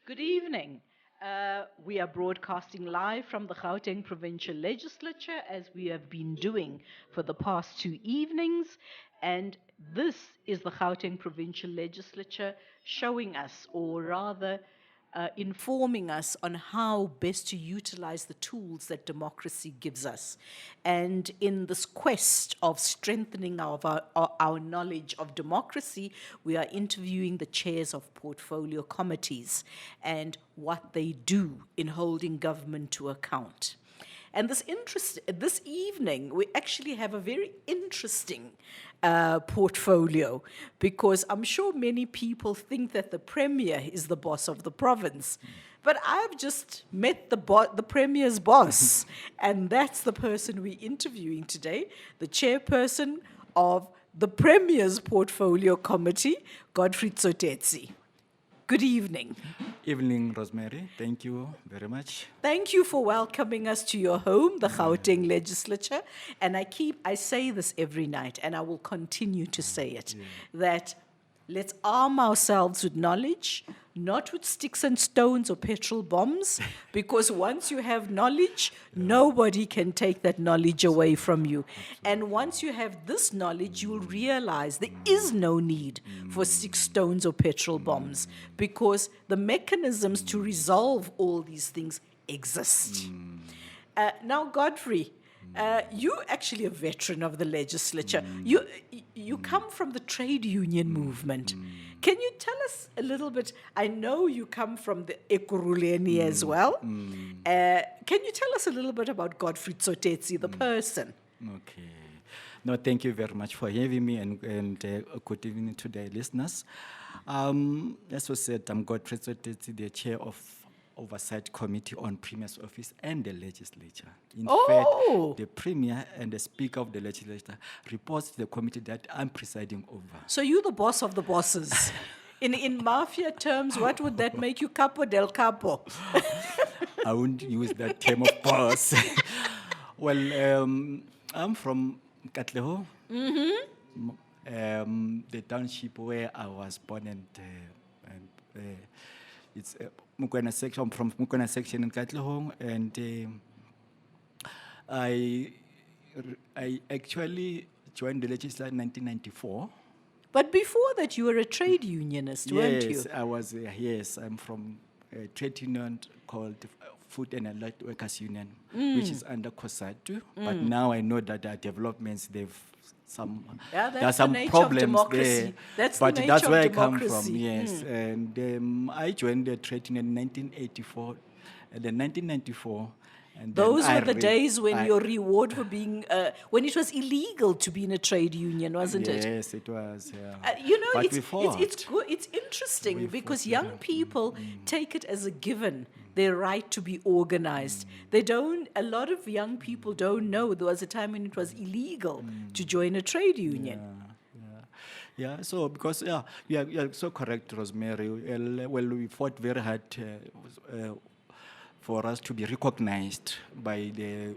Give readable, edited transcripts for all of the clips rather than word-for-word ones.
Good evening. We are broadcasting live from the Gauteng Provincial Legislature as we have been doing for the past two evenings. And this is the Gauteng Provincial Legislature showing us, or rather, informing us on how best to utilize the tools that democracy gives us. And in this quest of strengthening our knowledge of democracy, we are interviewing the chairs of portfolio committees and what they do in holding government to account. And this evening, we actually have a very interesting portfolio because I'm sure many people think that the Premier is the boss of the province. But I've just met the Premier's boss, and that's the person we're interviewing today, the Chairperson of the Premier's Portfolio Committee, Godfrey Tsotetsi. Good evening. Evening, Rosemary. Thank you very much. Thank you for welcoming us to your home, the Gauteng Legislature. And I say this every night, and I will continue to say it, that let's arm ourselves with knowledge, not with sticks and stones or petrol bombs, because once you have knowledge, nobody can take that knowledge away from you. And once you have this knowledge, you'll realize there is no need for sticks, stones, or petrol bombs, because the mechanisms to resolve all these things exist. Now, Godfrey, you're actually a veteran of the legislature. You come from the trade union movement. Can you tell us a little bit? I know you come from the Ekurhuleni as well. Can you tell us a little bit about Godfrey Tsotetsi, the person? Okay. No, thank you very much for having me and good evening to the listeners. As was said, I'm Godfrey Tsotetsi, the chair of Oversight Committee on Premier's Office and the Legislature. In fact, the Premier and the Speaker of the Legislature reports to the committee that I'm presiding over. So you're the boss of the bosses. In mafia terms, what would that make you? Capo del capo. I wouldn't use that term, of course. Well, I'm from Katleho, the township where I was born, and it's Mukwena section. I'm from Mukwena section in Katlehong, and I actually joined the legislature in 1994. But before that, you were a trade unionist, weren't you? Yes, I was. Yes, I'm from a trade union called Food and Allied Workers Union, which is under COSATU. But now I know that there are developments. There are some problems there. That's but the nature that's where of I come democracy. from. Yes, and I joined the trade union in 1984. And then 1994. And Those were the days when your reward for being, when it was illegal to be in a trade union, wasn't it? Yes, it was. Yeah. But But it's good. It's interesting because young people take it as a given, their right to be organized. A lot of young people don't know there was a time when it was illegal to join a trade union. Yeah, so because, you're so correct, Rosemary. Well, we fought very hard for us to be recognized by the,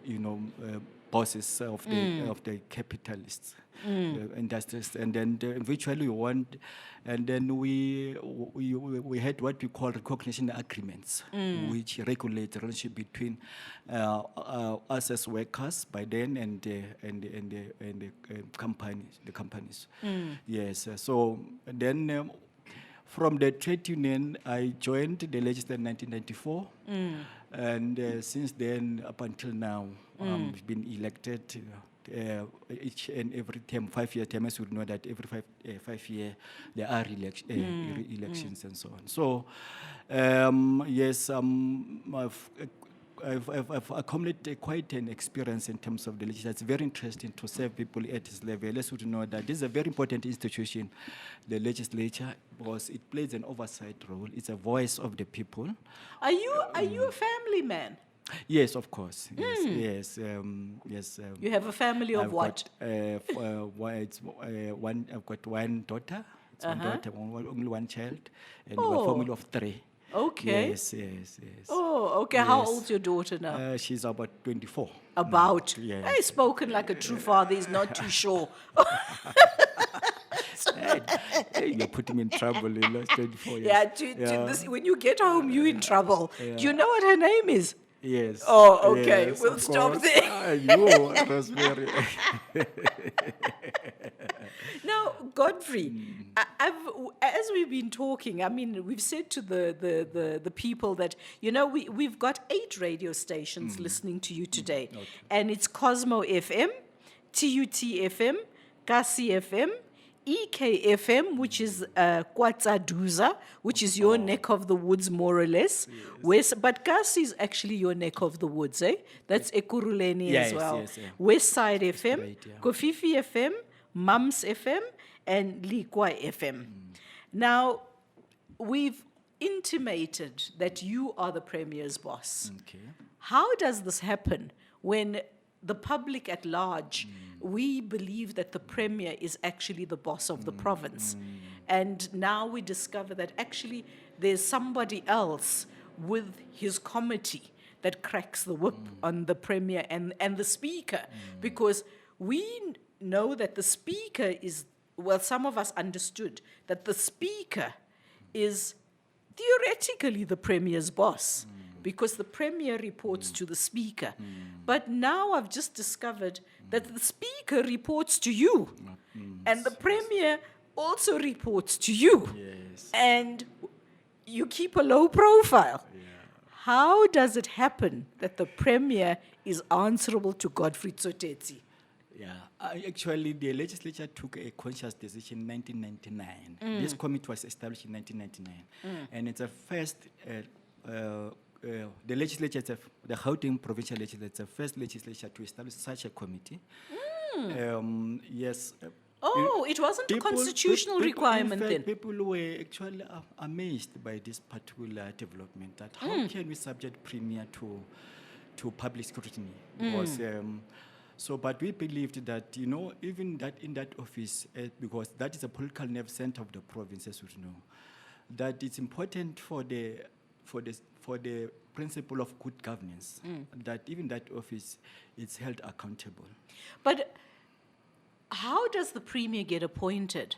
bosses of the capitalists, industries, and then eventually we won, and then we had what we call recognition agreements, which regulate the relationship between us as workers by then and the companies. Yes, so then. From the trade union, I joined the legislature in 1994, and since then, up until now, I've been elected each and every term, 5-year term. As you know that every 5 year there are elections and so on. So, yes, I've accumulated quite an experience in terms of the legislature. It's very interesting to serve people at this level. Let's know that this is a very important institution, the legislature, because it plays an oversight role. It's a voice of the people. Are you a family man? Yes, of course. Yes. You have a family of what? I've got one daughter. It's one daughter, only one child, and a family of 3. Okay. Yes. Oh, okay. How old's your daughter now? She's about 24. About? Yes. Hey, spoken like a true father is not too sure. You're putting me in trouble in the last 24 years. Yeah, to this, when you get home, you're in trouble. Do you know what her name is? Yes. Oh, okay. Yes, We'll of stop course. there. You, Rosemary. Now, Godfrey, as we've been talking, I mean, we've said to the people that, we've got 8 radio stations listening to you today. Okay. And it's Cosmo FM, TUT FM, Kasi FM, EKFM, which is Kwatsaduza, which is your neck of the woods, more or less. But Kasi is actually your neck of the woods, eh? That's Ekuruleni as Yes, well. yes, yeah. West Side FM, right, yeah. Kofifi FM, Mums FM, and Likwa FM. Now, we've intimated that you are the Premier's boss. Okay. How does this happen when the public at large, we believe that the Premier is actually the boss of the province? And now we discover that actually there's somebody else with his committee that cracks the whip on the Premier and the Speaker. Because we know that the Speaker is, well, some of us understood that the Speaker is theoretically the Premier's boss, because the Premier reports to the Speaker. But now I've just discovered that the Speaker reports to you, and the Premier also reports to you. Yes. And you keep a low profile. How does it happen that the Premier is answerable to Godfrey Tsotetsi? Yeah, actually, the legislature took a conscious decision in 1999. This committee was established in 1999, and it's a first. The legislature, the Gauteng provincial legislature, it's the first legislature to establish such a committee. Yes. Oh, it wasn't a constitutional requirement in fact, then. People were actually amazed by this particular development. That how can we subject Premier to public scrutiny? Because but we believed that even that in that office, because that is a political nerve center of the province, as you know, that it's important for the principle of good governance that even that office is held accountable. But how does the Premier get appointed?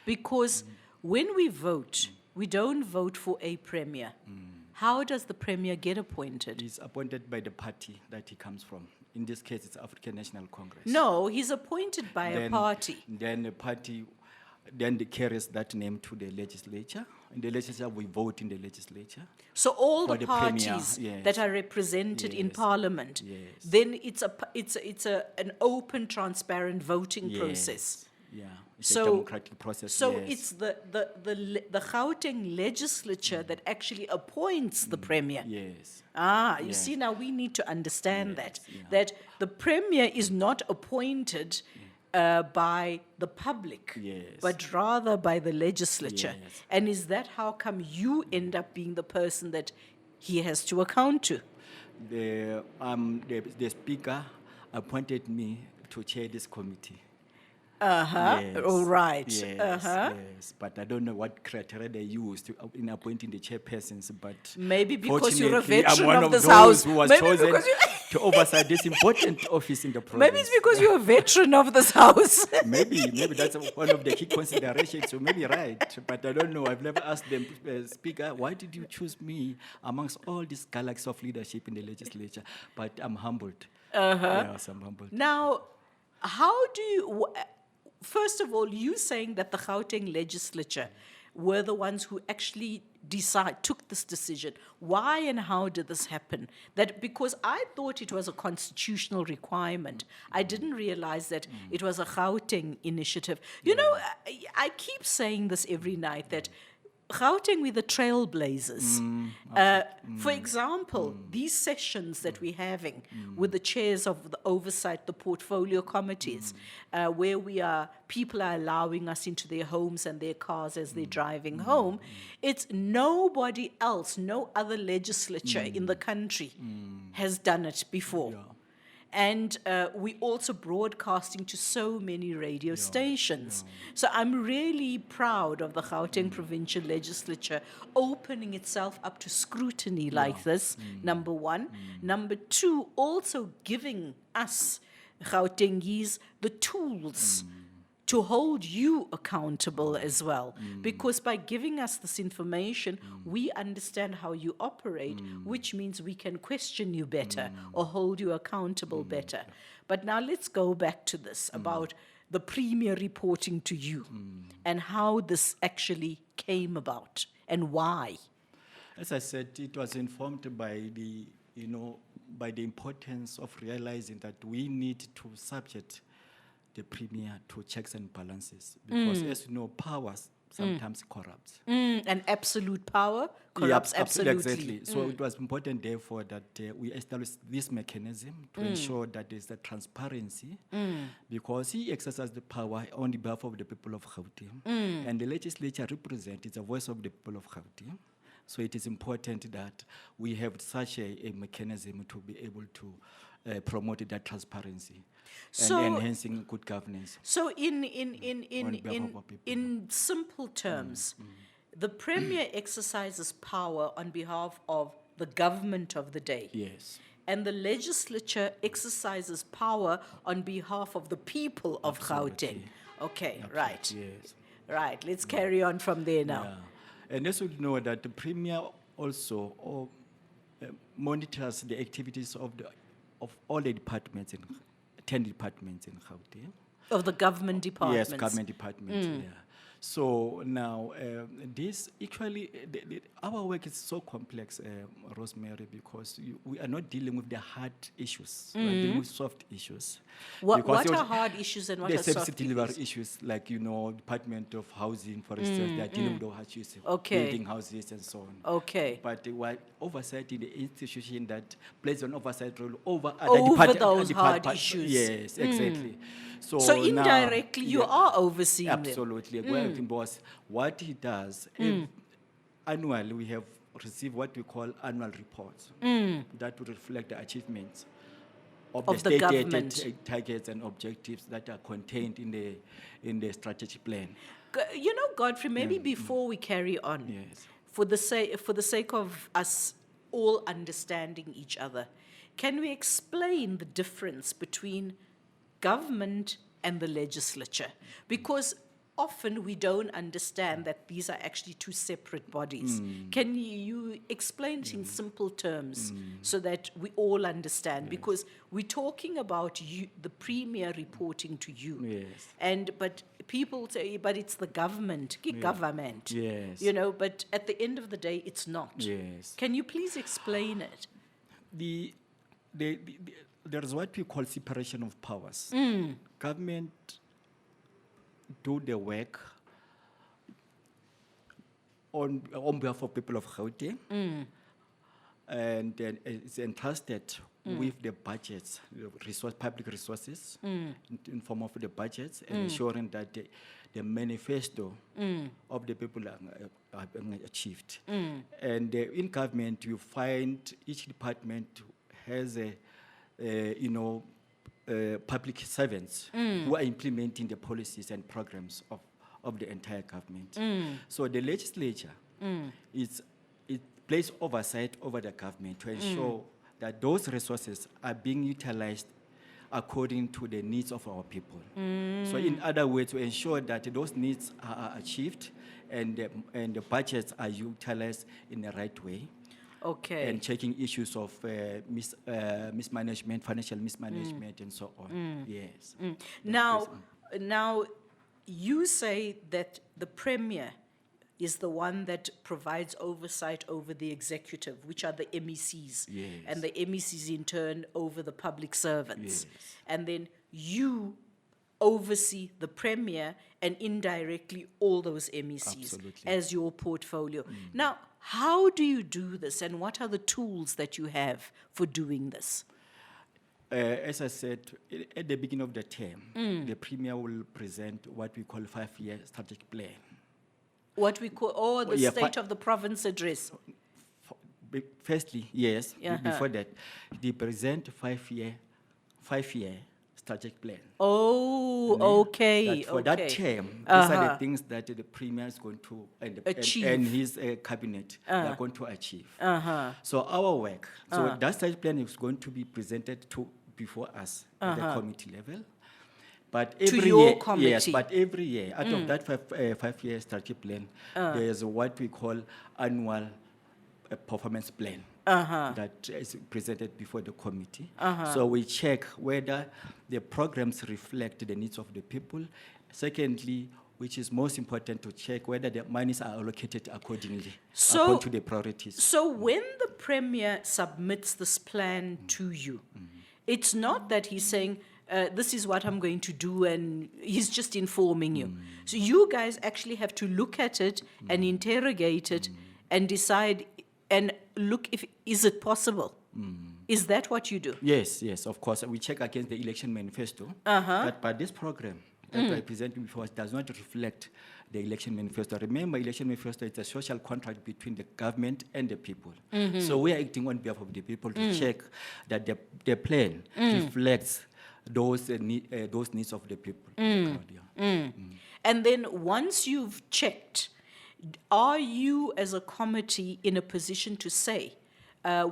Because when we vote, we don't vote for a Premier. How does the Premier get appointed? He's appointed by the party that he comes from. In this case, it's African National Congress. No, he's appointed by a party. Then the party carries that name to the legislature. In the legislature, we vote in the legislature. So all the the parties Premier, yes. that are represented in Yes. Parliament, Yes. then it's an open, transparent voting process. Yeah, it's a democratic process. So yes. it's the Gauteng legislature that actually appoints the Premier. Yes. You Yes. see, now we need to understand Yes, that the Premier is not appointed by the public, Yes. but rather by the legislature. Yes. And is that how come you end up being the person that he has to account to? The speaker appointed me to chair this committee. Yes. All right. Yes, yes. But I don't know what criteria they used in appointing the chairpersons. But Maybe because you're a fortunately, I'm veteran one of this those house. who was Maybe chosen because you- to oversee this important office in the province. Maybe it's because you're a veteran of this house. Maybe that's one of the key considerations. So maybe right, but I don't know. I've never asked them, Speaker, why did you choose me amongst all this galaxy of leadership in the legislature? But I'm humbled. Yes, I'm humbled. Now, how do you... First of all, you saying that the Gauteng legislature were the ones who actually took this decision. Why and how did this happen? Because I thought it was a constitutional requirement. I didn't realize that it was a Gauteng initiative. You know, I keep saying this every night, that Gauteng, we're the trailblazers. For example, these sessions that we're having with the chairs of the oversight, the portfolio committees, where people are allowing us into their homes and their cars as they're driving home, it's nobody else, no other legislature in the country has done it before. And we also broadcasting to so many radio stations. So I'm really proud of the Gauteng Provincial Legislature opening itself up to scrutiny like this, number one. Number two, also giving us, Gautengese, the tools to hold you accountable as well. Because by giving us this information, we understand how you operate, which means we can question you better or hold you accountable better. But now let's go back to this about the Premier reporting to you and how this actually came about and why. As I said, it was informed by the, by the importance of realizing that we need to subject the Premier to checks and balances. Because as you know, powers sometimes corrupt. And absolute power corrupts absolutely. Exactly. So it was important, therefore, that we established this mechanism to ensure that there's a transparency, because he exercised the power on behalf of the people of Gauteng, and the legislature represents the voice of the people of Gauteng. So it is important that we have such a mechanism to be able to promote that transparency So- and enhancing good governance. So On behalf of our people. in simple terms, the Premier exercises power on behalf of the government of the day. Yes. And the legislature exercises power on behalf of the people of Gauteng. Okay, right. Yes. Right, let's carry on from there now. Yeah. And as we know that the Premier also monitors the activities of all the departments, 10 departments in Gauteng. Of the government departments. Yes, government departments, yeah. So now, this actually, our work is so complex, Rosemary, because we are not dealing with the hard issues. We are dealing with soft issues. What Because are hard issues and what the are soft service delivery issues? issues, like, Department of Housing, for instance, they are dealing with the hard issues, Okay. building houses and so on. Okay. But while oversight in the institution that plays an oversight role over Over those other hard depart- issues. Yes, exactly. So now- indirectly, you yeah, are overseeing them. absolutely. Boss, what he does, annually we have received what we call annual reports that would reflect the achievements of Of the the government. stated targets and objectives that are contained in the strategic plan. Godfrey, maybe before we carry on, Yes. for the sake of us all understanding each other, can we explain the difference between government and the legislature? Because often we don't understand that these are actually two separate bodies. Can you explain it in simple terms so that we all understand? Because we're talking about you, the Premier reporting to you. Yes. But people say, but it's the government, government. Yes. But at the end of the day, it's not. Yes. Can you please explain it? There is what we call separation of powers. Government do the work on behalf of people of Gauteng, and then it's entrusted with the budgets, public resources, in form of the budgets, and ensuring that the manifesto of the people are being achieved. And in government, you find each department has public servants who are implementing the policies and programs of the entire government. So the legislature it plays oversight over the government to ensure that those resources are being utilized according to the needs of our people. So in other words, to ensure that those needs are achieved and the budgets are utilized in the right way. Okay. And checking issues of mismanagement, financial mismanagement, and so on. Yes. Now, you say that the Premier is the one that provides oversight over the executive, which are the MECs. Yes. And the MECs in turn over the public servants. Yes. And then you oversee the Premier and indirectly all those MECs Absolutely. as your portfolio. Now, how do you do this and what are the tools that you have for doing this? As I said, at the beginning of the term, the Premier will present what we call 5-year strategic plan. What we call, the Yeah, State of the Province Address. Firstly, yes, before Uh-huh. that, they present 5-year strategic plan. Oh, okay. That for that term, these are the things that the Premier is going to, Achieve. and his cabinet are going to achieve. So our work, that strategic plan is going to be presented before us at the committee level. But To every your year, yes, committee. but every year, out of that 5-year strategic plan, there is what we call annual performance plan that is presented before the committee. So we check whether the programs reflect the needs of the people. Secondly, which is most important, to check whether the monies are allocated accordingly, according to the priorities. So when the Premier submits this plan to you, it's not that he's saying, this is what I'm going to do, and he's just informing you. So you guys actually have to look at it and interrogate it and decide and look if, is it possible? Is that what you do? Yes, yes, of course. We check against the election manifesto. But this program that I presented before does not reflect the election manifesto. Remember, election manifesto is a social contract between the government and the people. So we are acting on behalf of the people to check that the plan reflects those needs of the people. In the crowd, yeah. And then once you've checked, are you as a committee in a position to say,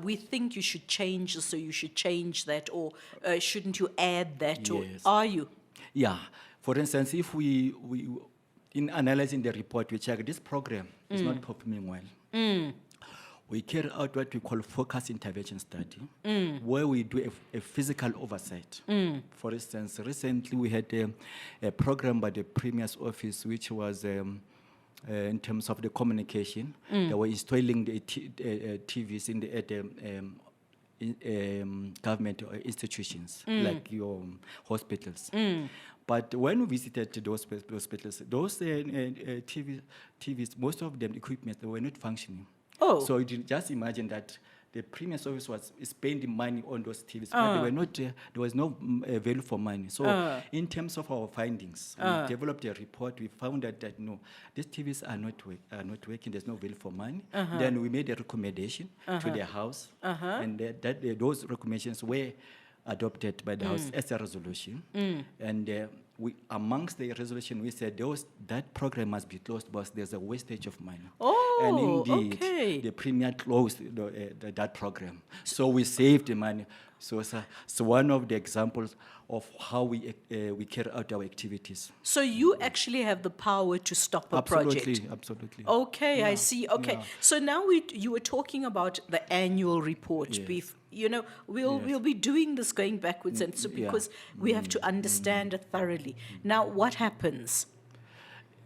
we think you should change this, or you should change that, or shouldn't you add that? Or Yes. are you? Yeah. For instance, if we in analyzing the report, we check this program is not performing well. We carry out what we call focus intervention study, where we do a physical oversight. For instance, recently we had a program by the Premier's office, which was in terms of the communication. They were installing the TVs at the government institutions, like your hospitals. But when we visited those hospitals, those TVs, most of them equipment, they were not functioning. Oh. So you just imagine that the Premier's office was spending money on those TVs, but they were not, there was no value for money. So in terms of our findings, we developed a report. We found that no, these TVs are not working. There's no value for money. Then we made a recommendation to the House, and those recommendations were adopted by the House as a resolution. And we, amongst the resolution, we said that program must be closed because there's a wastage of money. Oh, and indeed, okay. the Premier closed that program. So we saved the money. So it's one of the examples of how we carry out our activities. So you actually have the power to stop a project? Absolutely. Okay, I see. Okay, yeah. so now you were talking about the annual report. Yes. You know, we'll be doing this going backwards, and so yeah. because we have to understand it thoroughly. Now, what happens?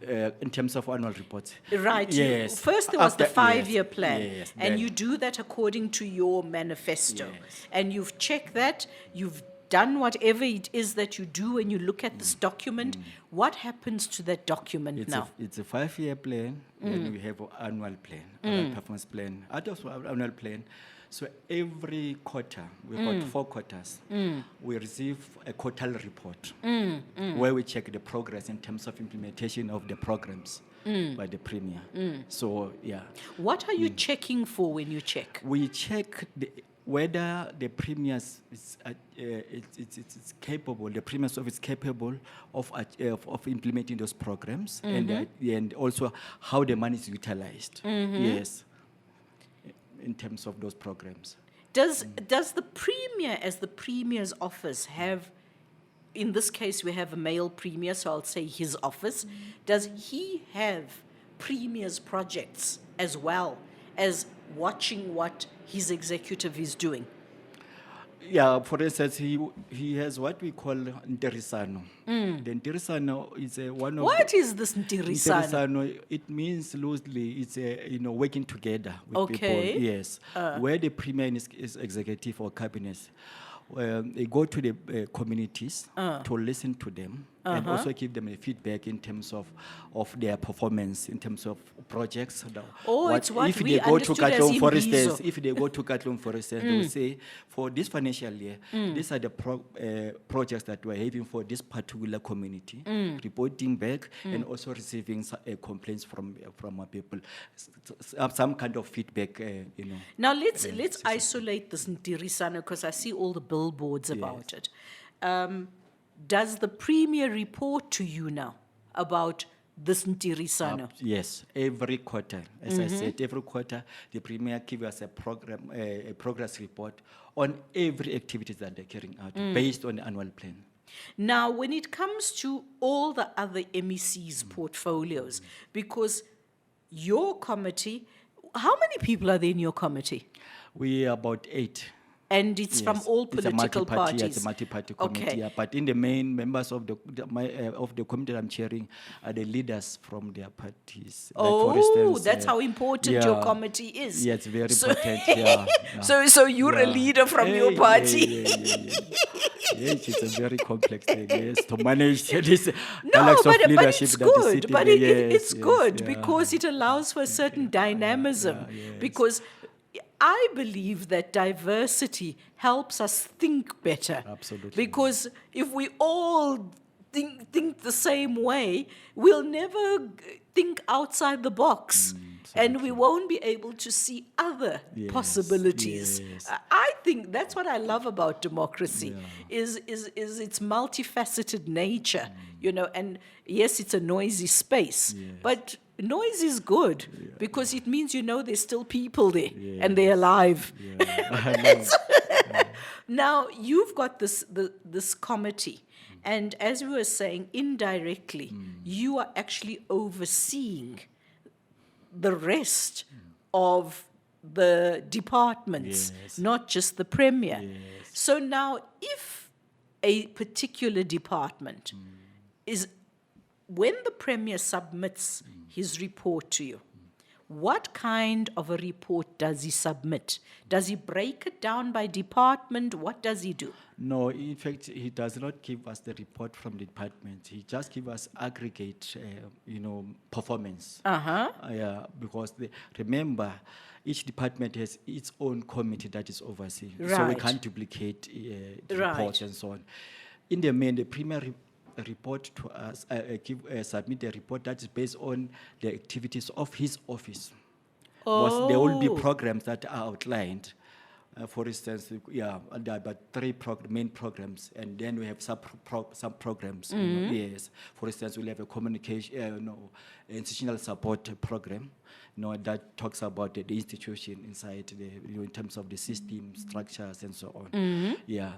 In terms of annual reports. Right. Yes. First, there was the After- 5-year yes, plan, yes, and then- you do that according to your manifesto. Yes. And you've checked that, you've done whatever it is that you do, and you look at this document. What happens to that document now? It's a 5-year plan, and we have an annual plan, annual performance plan. Out of our annual plan, so every quarter, we've got 4 quarters, we receive a quarterly report where we check the progress in terms of implementation of the programs by the Premier. So, yeah. What are you checking for when you check? We check whether the Premier's it's capable, the Premier's office is capable of implementing those programs, and also how the money is utilized. Yes, in terms of those programs. Does the Premier, as the Premier's office, have, in this case we have a male Premier, so I'll say his office, does he have Premier's projects as well as watching what his executive is doing? Yeah, for instance, he has what we call Nterisano. The Nterisano is one of What is this Ntirisano? Nterisano, it means loosely, it's working together with Okay. people. Yes, where the Premier is executive or cabinet, they go to the communities to listen to them and also give them a feedback in terms of their performance, in terms of projects. It's what if we they go to understood as Katlong, for Imbizo. instance, if they go to Katlong, for instance, they will say, for this financial year, these are the projects that we're having for this particular community, reporting back and also receiving complaints from our people, some kind of feedback, Now let's isolate this Ntirisano, because I see all the billboards about it. Does the Premier report to you now about this Ntirisano? Yes, every quarter. As I said, every quarter, the Premier gives us a progress report on every activity that they're carrying out based on the annual plan. Now, when it comes to all the other MEC's portfolios, because your committee, how many people are there in your committee? We are about 8. And it's from Yes. all It's a political multi-party, parties. yeah, it's a multi-party committee. Okay. Yeah. But in the main, members of the committee I'm chairing are the leaders from their parties. Like for instance, That's how important your yeah, committee is. Yeah, it's very So- important. Yeah, yeah. So you're a Yeah. leader from your Hey, party. Yes, it's a very complex thing. Yes, to manage this No, balance but of leadership it's that is good. sitting But there. it's Yes, good yeah. because it allows for a certain dynamism. yes. Because I believe that diversity helps us think better. Absolutely. Because if we all think the same way, we'll never think outside the box. And we won't be able to see other Yes, possibilities. yes. I think that's what I love about democracy is its multifaceted nature, and yes, it's a noisy space, but noise is good because it means there's still people there and they're alive. Yeah. Now, you've got this committee, and as we were saying, indirectly, you are actually overseeing the rest of the departments, Yes. not just the premier. Yes. So now, if a particular department is, when the premier submits his report to you, what kind of a report does he submit? Does he break it down by department? What does he do? No, in fact, he does not give us the report from the department. He just gives us aggregate, performance. Yeah, because remember, each department has its own committee that is overseeing. So we Right. can't duplicate the Right. reports and so on. In the main, the primary report to us, submit a report that is based on the activities of his office. Because there will be programs that are outlined. For instance, there are about 3 main programs, and then we have some programs. Yes, for instance, we'll have a communication, institutional support program, that talks about the institution inside, in terms of the system structures and so on. Yeah,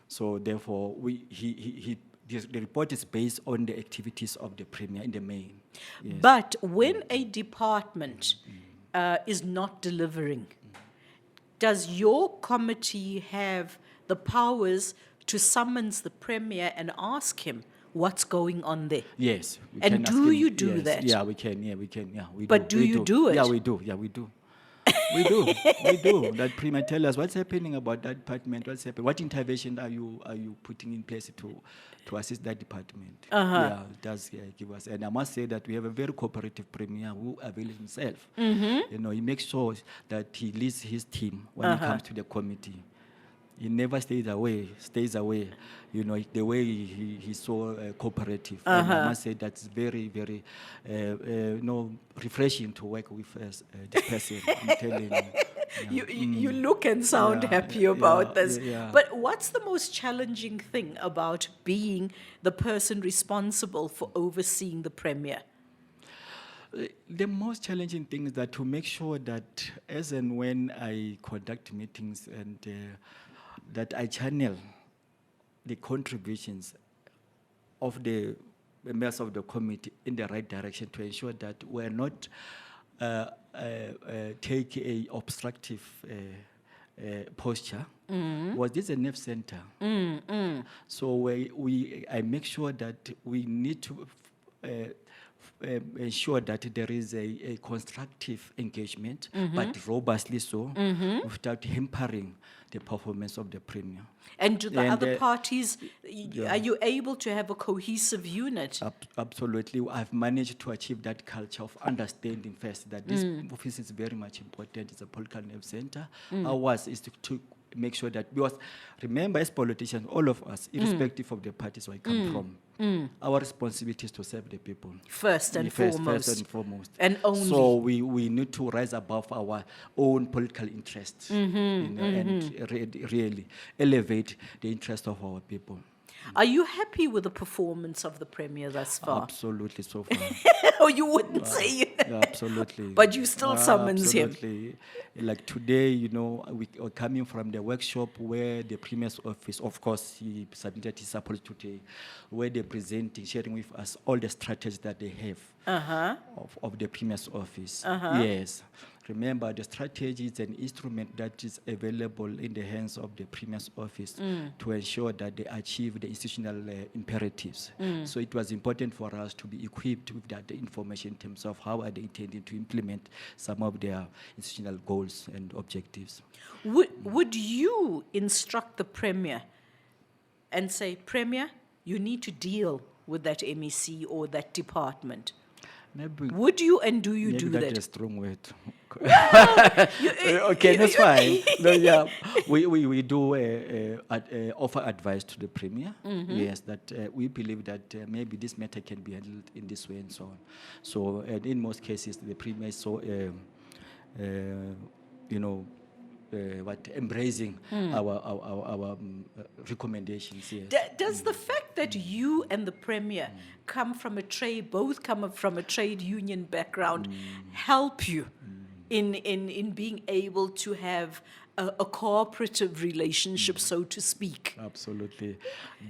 so therefore, the report is based on the activities of the premier in the main. Yes. But when a department is not delivering, does your committee have the powers to summons the premier and ask him what's going on there? Yes. we And can ask do him. you do Yes. that? Yeah, we can. Yeah, we can. Yeah, we But do. do We you do it? Yeah, we do. Yeah, we do. We do. We do. That premier tell us what's happening about that department. What's happening? What intervention are you putting in place to assist that department? Yeah, it does give us. And I must say that we have a very cooperative premier who avails himself. He makes sure that he leads his team when it comes to the committee. He never stays away, the way he's so cooperative. And I must say that's very, very, refreshing to work with this person. I'm telling you. You look and sound happy about this. But what's the most challenging thing about being the person responsible for overseeing the premier? The most challenging thing is that to make sure that as and when I conduct meetings and that I channel the contributions of the members of the committee in the right direction to ensure that we're not take a obstructive posture. Was this a nerve center? So I make sure that we need to ensure that there is a constructive engagement, but robustly so, without hampering the performance of the premier. And do the And, other parties, are you able to have a cohesive unit? Absolutely. I've managed to achieve that culture of understanding first that this office is very much important. It's a political nerve center. Ours is to make sure that, because remember, as politicians, all of us, irrespective of the parties where we come from, our responsibility is to serve the people. First and foremost. First and foremost. And only. So we need to rise above our own political interests and really elevate the interest of our people. Are you happy with the performance of the Premier thus far? Absolutely, so far. Or you wouldn't say. Absolutely. But you still summons him. Absolutely. Like today, we are coming from the workshop where the Premier's office, of course, he submitted his apology today, where they're presenting, sharing with us all the strategies that they have of the Premier's office. Yes. Remember, the strategy is an instrument that is available in the hands of the Premier's office to ensure that they achieve the institutional imperatives. So it was important for us to be equipped with that information in terms of how are they intending to implement some of their institutional goals and objectives. Would you instruct the Premier and say, Premier, you need to deal with that MEC or that department? Maybe, Would you, and do you maybe do that's that? a strong word. Okay, that's fine. No, yeah, we do offer advice to the Premier. Yes, that we believe that maybe this matter can be handled in this way and so on. So, and in most cases, the Premier is so, embracing our recommendations. Yes. Does the fact that you and the Premier both come from a trade union background, help you in being able to have a cooperative relationship, so to speak? Absolutely.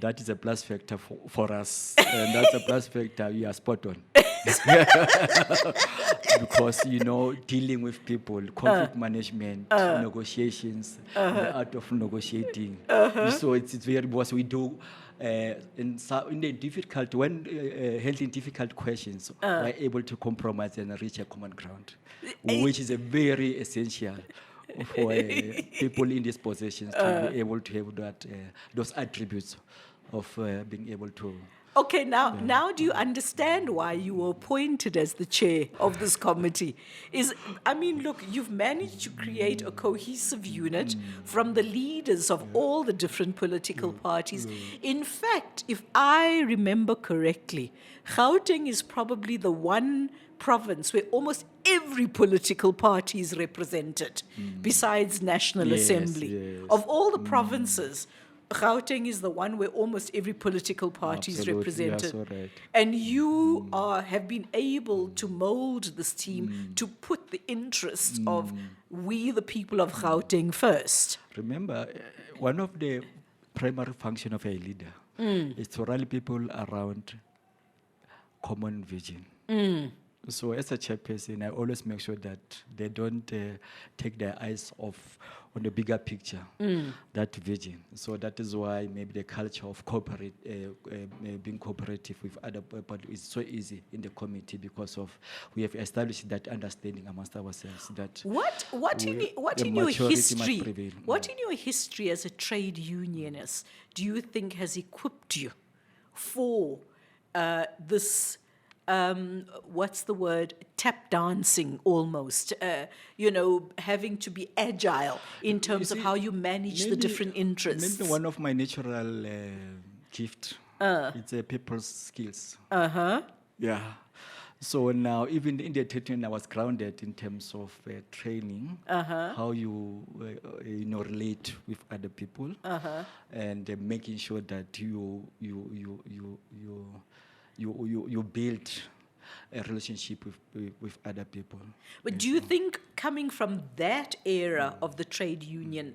That is a plus factor for us. And that's a plus factor. You are spot on. Because, dealing with people, conflict management, negotiations, the art of negotiating. So it's very, because we do, in the difficult, when handling difficult questions, we're able to compromise and reach a common ground, which is a very essential for people in these positions to be able to have that those attributes of being able to. Okay, now do you understand why you were appointed as the chair of this committee? Look, you've managed to create a cohesive unit from the leaders of all the different political parties. In fact, if I remember correctly, Gauteng is probably the one province where almost every political party is represented, besides National Assembly. Yes. Of all the provinces, Gauteng is the one where almost every political party is Absolutely, represented. yeah, so right. And you have been able to mold this team to put the interests of we, the people of Gauteng, first. Remember, one of the primary function of a leader is to rally people around common vision. So as a chairperson, I always make sure that they don't take their eyes off on the bigger picture, that vision. So that is why maybe the culture of being cooperative with other people is so easy in the committee, because of we have established that understanding amongst ourselves. That What in your history as a trade unionist do you think has equipped you for this? What's the word? Tap dancing, almost. Having to be agile in terms of how you manage the different interests. Maybe one of my natural gift. It's people's skills. Yeah. So now, even in the training, I was grounded in terms of training, how you relate with other people, and making sure that you build a relationship with other people. But do you think coming from that era of the trade union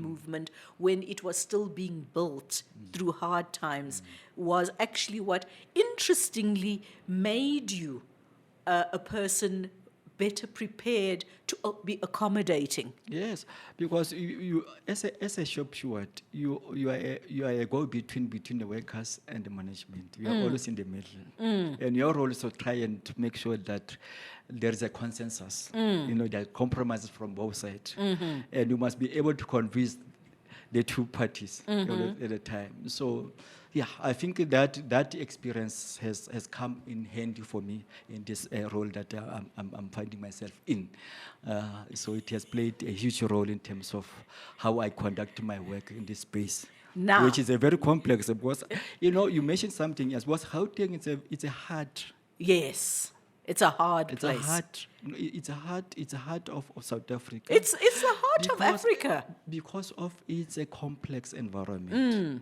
movement, when it was still being built through hard times, was actually what interestingly made you a person better prepared to be accommodating? Yes, because you as a shop steward, you are a go-between between the workers and the management. You are always in the middle, and your role is to try and to make sure that there is a consensus. There are compromises from both sides, and you must be able to convince the two parties at a time. So, yeah, I think that experience has come in handy for me in this role that I'm finding myself in. So it has played a huge role in terms of how I conduct my work in this space, which is a very complex. Because you mentioned something as was Gauteng. It's a hard. Yes. It's a hard place. It's a heart of South Africa. It's the heart of Africa. Because of it's a complex environment.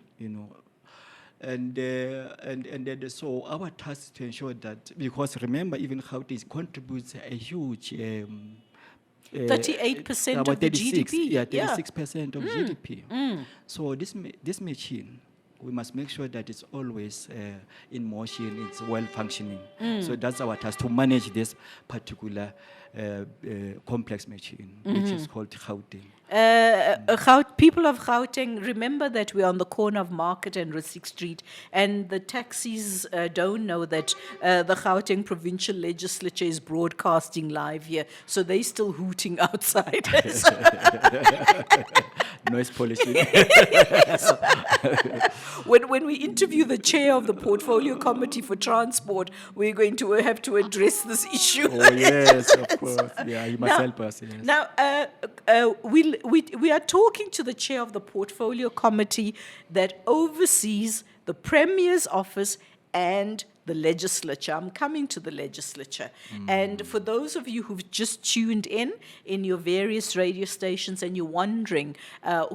And then so our task is to ensure that, because remember, even Gauteng contributes a huge 38% about of the 36, GDP. yeah, 36% of GDP. So this machine, we must make sure that it's always in motion, it's well functioning. So that's our task, to manage this particular complex machine, which is called Gauteng. People of Gauteng, remember that we're on the corner of Market and Rissik Street, and the taxis don't know that the Gauteng Provincial Legislature is broadcasting live here, so they're still hooting outside. Noise pollution. When we interview the chair of the Portfolio Committee for Transport, we're going to have to address this issue. Oh yes, of course. Yeah, he must help us. Yes. Now, we are talking to the chair of the Portfolio Committee that oversees the Premier's office and the legislature. I'm coming to the legislature. And for those of you who've just tuned in your various radio stations and you're wondering,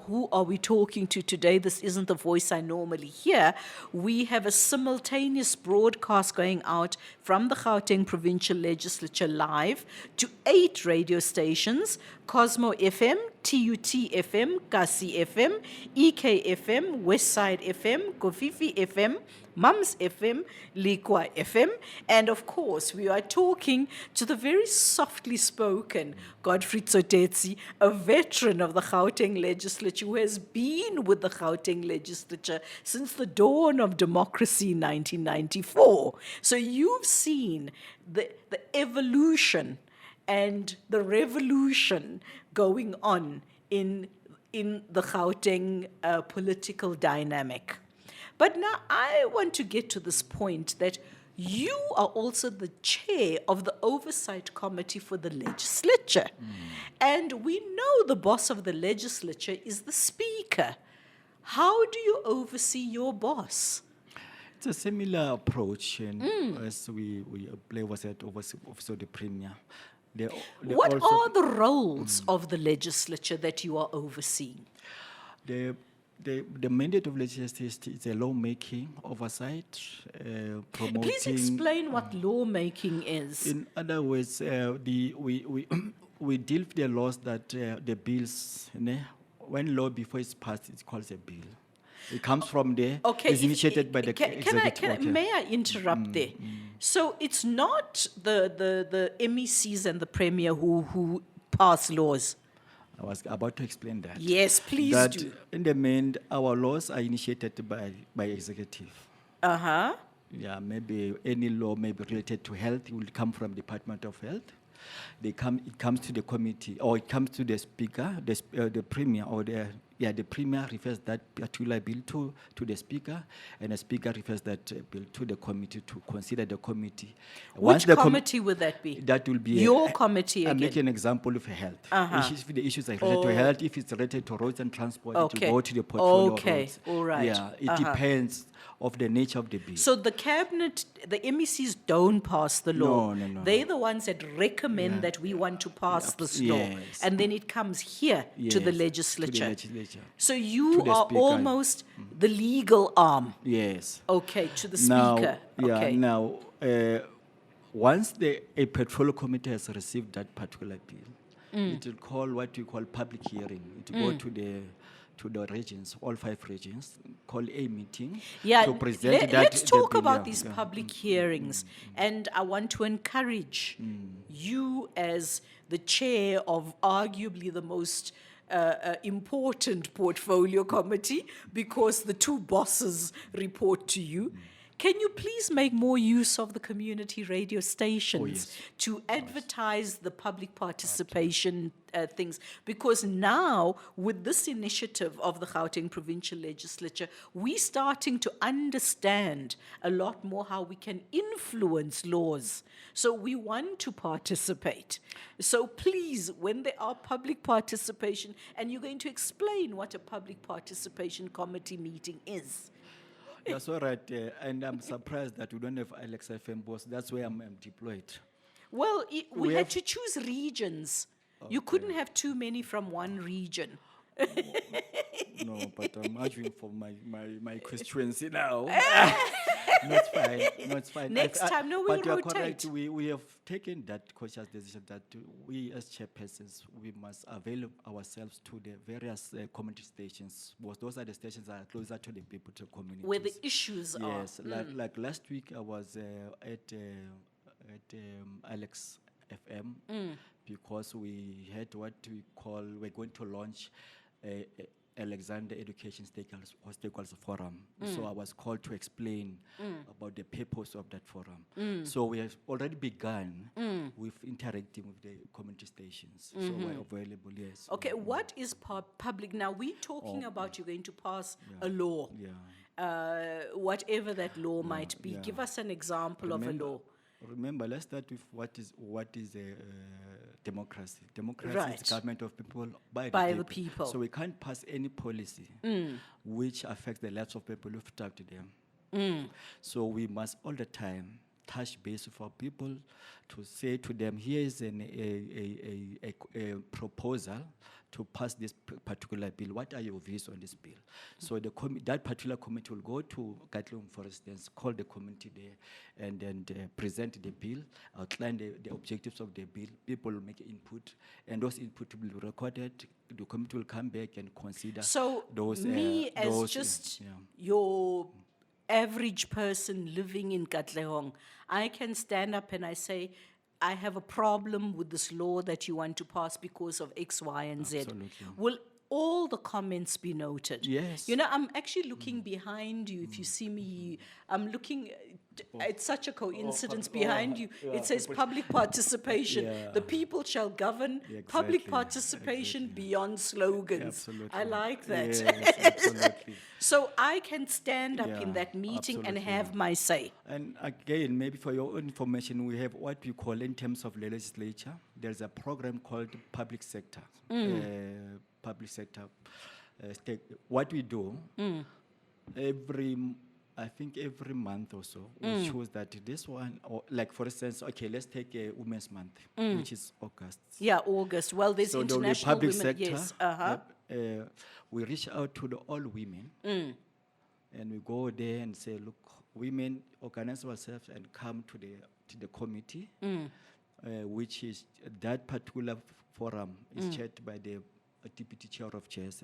who are we talking to today? This isn't the voice I normally hear. We have a simultaneous broadcast going out from the Gauteng Provincial Legislature live to 8 radio stations: Cosmo FM, TUT FM, Kasi FM, EK FM, Westside FM, Kofifi FM, Mums FM, Likwa FM, and of course we are talking to the very softly spoken Godfrey Tsotetsi, a veteran of the Gauteng legislature who has been with the Gauteng legislature since the dawn of democracy in 1994. So you've seen the evolution and the revolution going on in the Gauteng political dynamic. But now I want to get to this point that you are also the chair of the Oversight Committee for the legislature. And we know the boss of the legislature is the Speaker. How do you oversee your boss? It's a similar approach, and as we play was at also the Premier. What are the roles of the legislature that you are overseeing? The mandate of legislature is a lawmaking oversight, promoting. Please explain what lawmaking is. In other words, we deal with the laws that the bills. When law before it's passed, it's called a bill. It comes from there. Okay, it's initiated by the executive. May I interrupt there? So it's not the MECs and the Premier who pass laws. I was about to explain that. Yes, please that do. In the main, our laws are initiated by executive. Yeah, maybe any law may be related to health. It will come from Department of Health. It comes to the committee, or it comes to the Speaker, the Premier, or the Premier refers that particular bill to the Speaker, and the Speaker refers that bill to the committee to consider the committee. Which committee would that be? That will be your committee again. I'm making an example of health. If the issues are related to health, if it's related to roads and transport, it will go to the portfolio of roads. All right. Yeah, it depends of the nature of the bill. So the cabinet, the MECs don't pass the law. No. They're the ones that recommend that we want to pass this law. And then it comes here to the legislature. So you are Speaker. almost the legal arm. Yes. Okay, to the Speaker. Now, once a portfolio committee has received that particular bill, it will call what we call public hearing. It will go to the regions, all 5 regions, call a meeting to present that. Let's talk about these public hearings. And I want to encourage you as the chair of arguably the most important portfolio committee, because the 2 bosses report to you. Can you please make more use of the community radio stations to advertise the public participation things? Because now, with this initiative of the Gauteng Provincial Legislature, we're starting to understand a lot more how we can influence laws. So we want to participate. So please, when there are public participation, and you're going to explain what a public participation committee meeting is. That's all right, and I'm surprised that we don't have Alex FM boss. That's where I'm deployed. Well, we had to choose regions. You couldn't have too many from one region. No, but I'm arguing for my constituency now. No, it's fine. No, it's fine. Next time, no, we'll but you're correct. rotate. We have taken that conscious decision that we as chairpersons, we must avail ourselves to the various community stations. Because those are the stations that are closer to the people, to communities. Where the issues are. Yes, like last week I was at Alex FM because we had what we call, we're going to launch Alexander Education Stakeholders Forum. So I was called to explain about the purpose of that forum. So we have already begun with interacting with the community stations. So we're available, yes. Okay, what is public? Now, we're talking about you're going to pass a law. Yeah. Whatever that law might be. Give us an example of a law. Remember, let's start with what is democracy. Democracy Right. is government of people by the people. So we can't pass any policy which affects the lives of people who've talked to them. So we must all the time touch base with our people to say to them, here is a proposal to pass this particular bill. What are your views on this bill? So that particular committee will go to Katlehong, for instance, call the committee there, and then present the bill, outline the objectives of the bill. People will make input, and those input will be recorded. The committee will come back and consider So, those. me as those, just yeah. your average person living in Katlehong, I can stand up and I say, I have a problem with this law that you want to pass because of X, Y, and Z. Absolutely. Will all the comments be noted? Yes. You know, I'm actually looking behind you. If you see me, I'm looking, it's such a coincidence behind you. It says public participation. Yeah. The people shall govern. Yeah, Public exactly. participation beyond slogans. Absolutely. I like that. Yes, absolutely. So I can stand up in Yeah, that meeting and absolutely. have my say. And again, maybe for your own information, we have what we call in terms of the legislature, there's a program called public sector. Public sector. What we do, I think every month or so, we choose that this one, or like for instance, okay, let's take a Women's Month, which is August. Yeah, August. Well, there's So the international public women. sector, Yes. Uh-huh. yep, we reach out to all women, and we go there and say, look, women, organize ourselves and come to the committee, which is that particular forum is chaired by the deputy chair of chairs,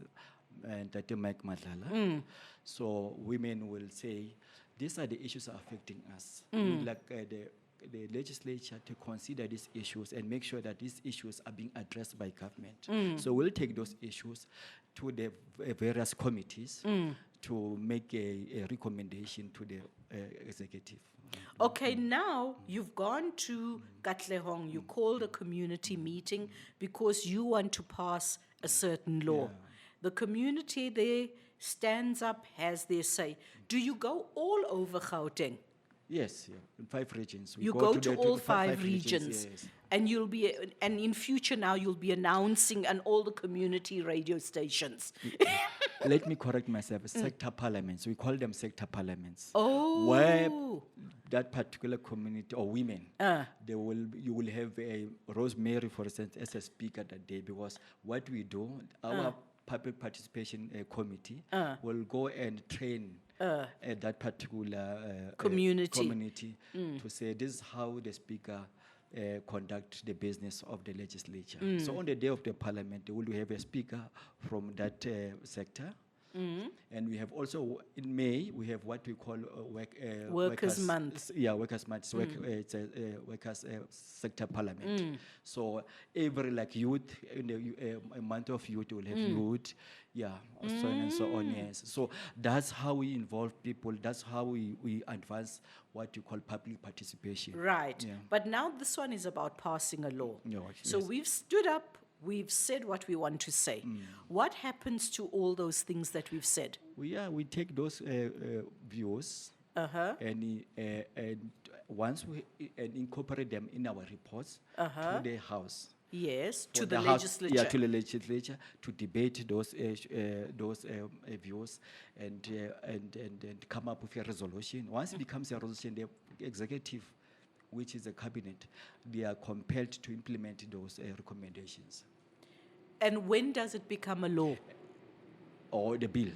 and Tate Mike Madlala. So women will say, these are the issues affecting us. We'd like the legislature to consider these issues and make sure that these issues are being addressed by government. So we'll take those issues to the various committees to make a recommendation to the executive. Okay, now you've gone to Katlehong. You called a community meeting because you want to pass a certain law. The community there stands up, has their say. Do you go all over Gauteng? Yes, yeah, in 5 regions. We You go to the- all the 5 regions, yes. and and in future now you'll be announcing on all the community radio stations. Let me correct myself. Sector parliaments. We call them sector parliaments. Oh. Where that particular community or women, you will have a Rosemary, for instance, as a speaker that day, because what we do, our public participation committee will go and train that particular community to say this is how the speaker conduct the business of the legislature. So on the day of the parliament, they will have a speaker from that sector. And we have also, in May, we have what we call Workers' Month. Yeah, Workers' Month. It's a workers' sector parliament. So every youth, in a month of youth, we'll have youth, yeah, so on and so on, yes. So that's how we involve people. That's how we advance what you call public participation. Right. Yeah. But now this one is about passing a law. Yeah, So yes. we've stood up, we've said what we want to say. What happens to all those things that we've said? We take those views and once we incorporate them in our reports to the House. Yes, For to the House- legislature. Yeah, to the legislature to debate those views and come up with a resolution. Once it becomes a resolution, the executive, which is the cabinet, they are compelled to implement those recommendations. And when does it become a law? or the bill.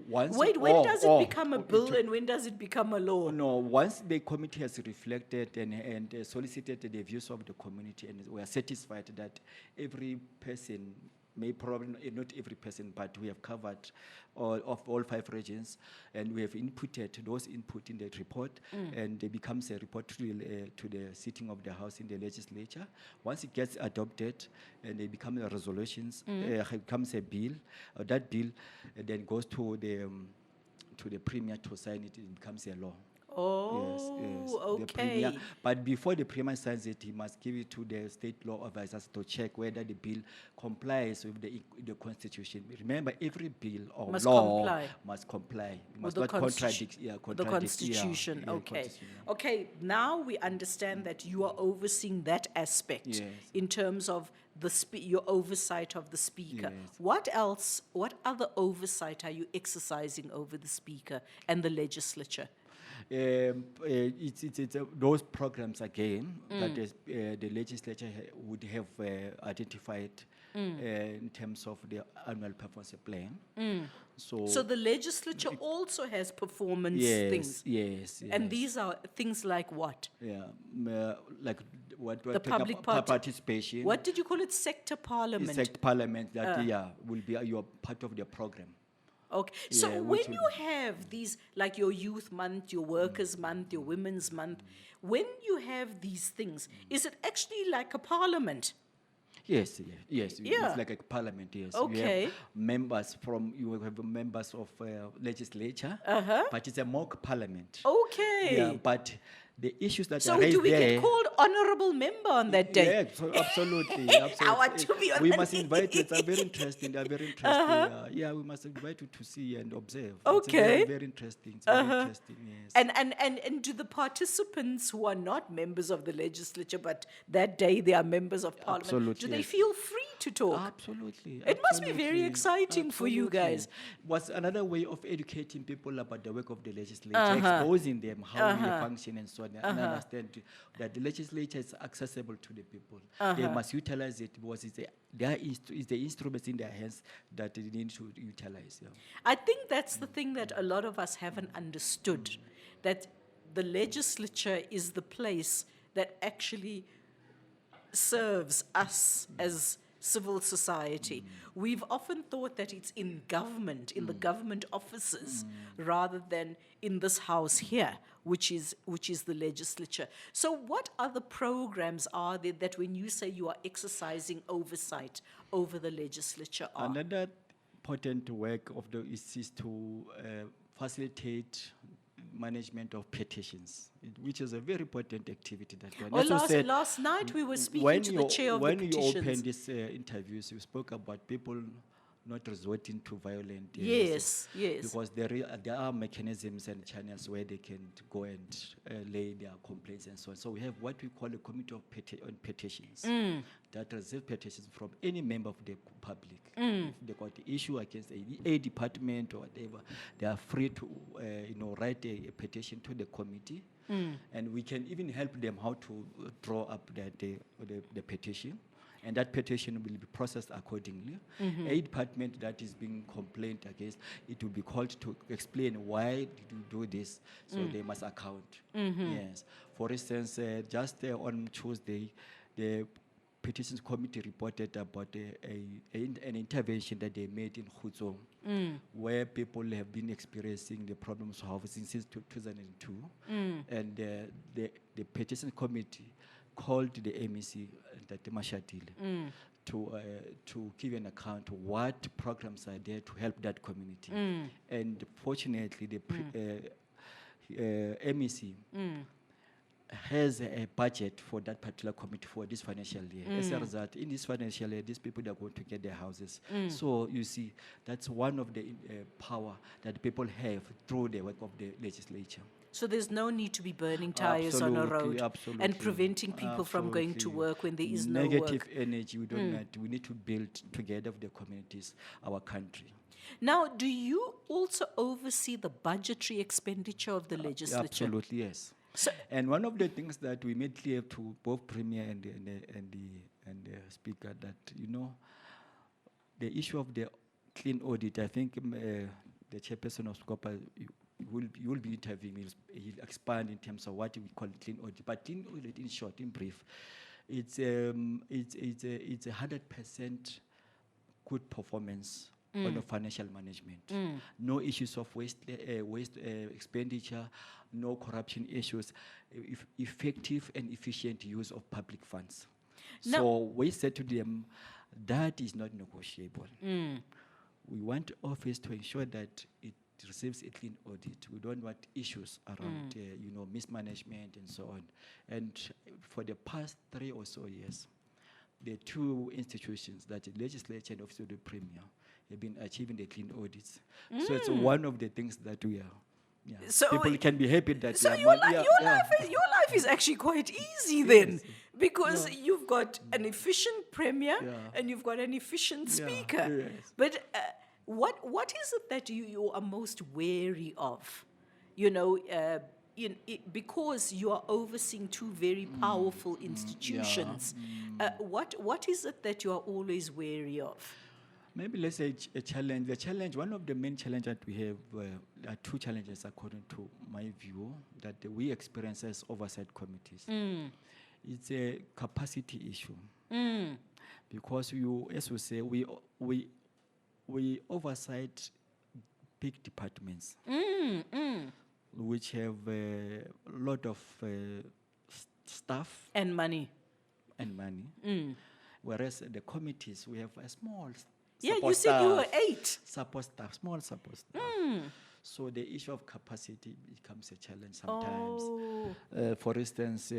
Once Wait, when does it become a bill to- and when does it become a law? No, once the committee has reflected and solicited the views of the community, and we are satisfied that every person, may probably not every person, but we have covered all 5 regions, and we have inputted those input in the report, and it becomes a report to the sitting of the House in the legislature. Once it gets adopted, and it becomes a resolutions, it becomes a bill. That bill then goes to the premier to sign it. It becomes a law. Oh, The premier, okay. but before the premier signs it, he must give it to the state law advisors to check whether the bill complies with the constitution. Remember, every bill or Must law comply. must comply. It With must the not contradict. with the Constitution. Okay. Constitution, Okay, now we understand that you are overseeing that aspect Yes. in terms of your oversight of the speaker. Yes. What else, what other oversight are you exercising over the speaker and the legislature? It's those programs again that the legislature would have identified in terms of the annual performance plan. So the legislature also has performance yes, things. yes, yes. And these are things like what? Yeah, like what The public participation. What did you call it? Sector parliament. Insect parliament that will be your part of the program. Okay. So Yeah, when which you have these, like your youth month, your workers month, your women's month, when you have these things, is it actually like a parliament? Yes, yes. Yeah. It's like a parliament, yes. Okay. You have members members of legislature, but it's a mock parliament. Okay. Yeah, but the issues that So are raised do we there. get called honorable member on that day? Yeah, so absolutely, I want to be on We that must invite you. It's very interesting. They're very interesting. Yeah, we must invite you to see and observe. It's Okay. very, very interesting. It's very interesting. Yes. And do the participants who are not members of the legislature, but that day they are members of parliament, Absolutely, do they yes. feel free to talk? Absolutely. It must be very absolutely, exciting for you guys. Was another way of educating people about the work of the legislature, exposing them how we function and so on, and understand that the legislature is accessible to the people. They must utilize it because it's the instruments in their hands that they need to utilize. Yeah. I think that's the thing that a lot of us haven't understood, that the legislature is the place that actually serves us as civil society. We've often thought that it's in government, in the government offices, rather than in this house here, which is the legislature. So what other programs are there that when you say you are exercising oversight over the legislature are? Another important work of is to facilitate management of petitions, which is a very important activity that one. Oh, As you said, last night we were speaking to the chair of the when you petitions. opened these interviews, you spoke about people not resorting to violent. Yes, yes. Because there are mechanisms and channels where they can go and lay their complaints and so on. So we have what we call a committee on petitions that receives petitions from any member of the public. If they got the issue against a department or whatever, they are free to write a petition to the committee, and we can even help them how to draw up the petition. And that petition will be processed accordingly. A department that is being complained against, it will be called to explain why did you do this, so they must account. Yes. For instance, just on Tuesday, the Petitions Committee reported about an intervention that they made in Khuzong, where people have been experiencing the problems of housing since 2002. And the Petitions Committee called the MEC, the Mashatile, to give an account of what programs are there to help that community. And fortunately, the MEC has a budget for that particular committee for this financial year. As a result, in this financial year, these people are going to get their houses. So you see, that's one of the power that people have through the work of the legislature. So there's no need to be burning tires on a road Absolutely. and preventing people from going to work when there is no Negative work. energy, we don't need. We need to build together with the communities, our country. Now, do you also oversee the budgetary expenditure of the legislature? Absolutely, yes. So, And one of the things that we made clear to both Premier and the Speaker that, the issue of the clean audit, I think the chairperson of SCOPA, you will be interviewing, he'll expand in terms of what we call clean audit. But clean audit, in short, in brief, it's a 100% good performance on the financial management. No issues of waste expenditure, no corruption issues, effective and efficient use of public funds. Now- So we said to them, that is not negotiable. We want office to ensure that it receives a clean audit. We don't want issues around, mismanagement and so on. And for the past 3 or so years, the two institutions, that the legislature and office of the premier, have been achieving the clean audits. So it's one of the things that we are. Yeah. So people can be happy that. So they are your, mon- li- yeah, your, yeah. life is actually quite easy then, Yes. because you've got an efficient premier Yeah. and you've got an efficient Yeah, speaker. yes. But what is it that you are most wary of? Because you are overseeing two very powerful institutions. What is it that you are always wary of? Maybe let's say a challenge. The challenge, one of the main challenges that we have, there are two challenges according to my view that we experience as oversight committees. It's a capacity issue. Because as we say, we oversight big departments which have a lot of staff And money. and money. Whereas the committees, we have a small Yeah, support you said you were staff, 8. support staff, small support staff. So the issue of capacity becomes a challenge sometimes. Oh. For instance,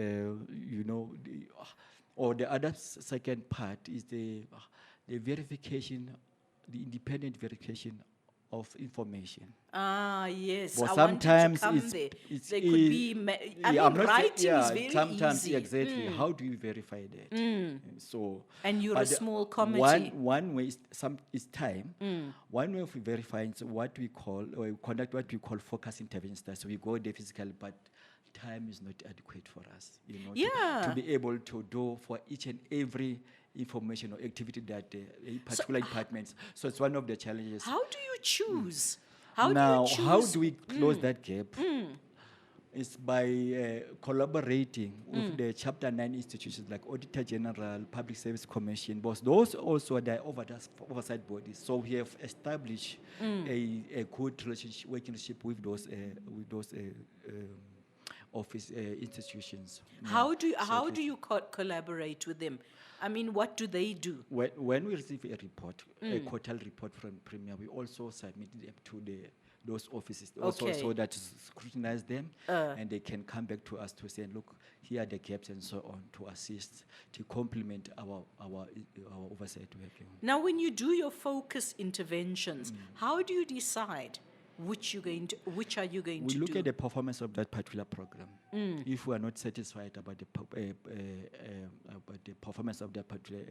or the other second part is the verification, the independent verification of information. Ah, yes. But I sometimes wanted to come there. it's There could be, writing is very sometimes easy. exactly. How do you verify that? So, And you're a but small committee. One way is time. One way of verifying is what we call, or we conduct what we call focus intervention studies. So we go there physically, but time is not adequate for us. To be able to do for each and every information or activity that particular departments. So it's one of the challenges. How do you choose? How do we close that gap? It's by collaborating with the Chapter 9 institutions like Auditor General, Public Service Commission, but those also are the oversight bodies. So we have established a good relationship with those office institutions. How do you collaborate with them? I mean, what do they do? When we receive a report, a quarterly report from Premier, we also submit them to those offices also, Okay. so that scrutinize them and they can come back to us to say, look, here are the gaps and so on, to assist, to complement our oversight work. Now, when you do your focus interventions, how do you decide which are you going We to look do? at the performance of that particular program. If we are not satisfied about the performance of that particular,